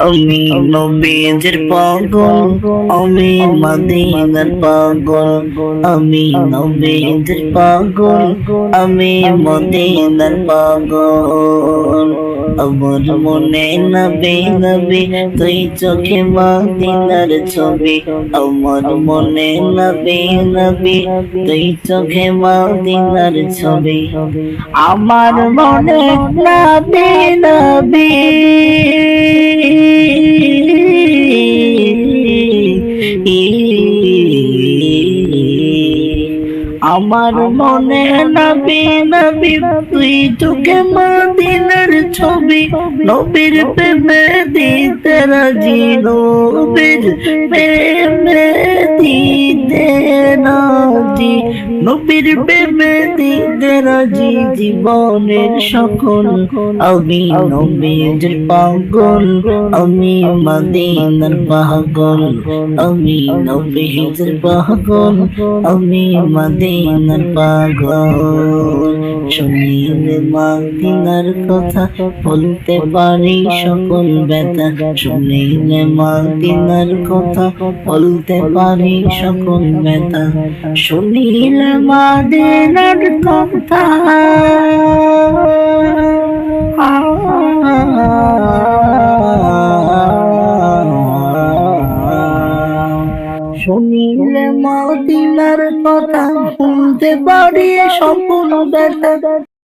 আমি নবীজির পাগল, আমি মদিনার পাগল, আমি নবীজির পাগল, আমি মদিনার পাগল। আমার মনে নবী নবী তুই চোখে মদিনার ছবি, আমার মনে নবী নবী তুই চোখে মদিনার ছবি। আমার মনে নবী নবী আমার মনে নবী নবী তুই চোখে মদিনার ছবি। নবীর প্রেমে দিতে রাজি, নবীর প্রেমে দিতে রাজি, নবীর প্রেমে দিতে রাজি জীবনের সকল। আমি নবীজির পাগল, আমি মদিনার পাগল, আমি নবীজির পাগল, আমি মদিনার পাগল। শুনিলে মদিনার কথা বলতে পারি সকল ব্যথা, শুনিলে মদিনার কথা বলতে পারি সকল ব্যথা, শুনিলে মদিনার কথা শুনিলে মদিনার কথা বলতে পারি সকল ব্যথা।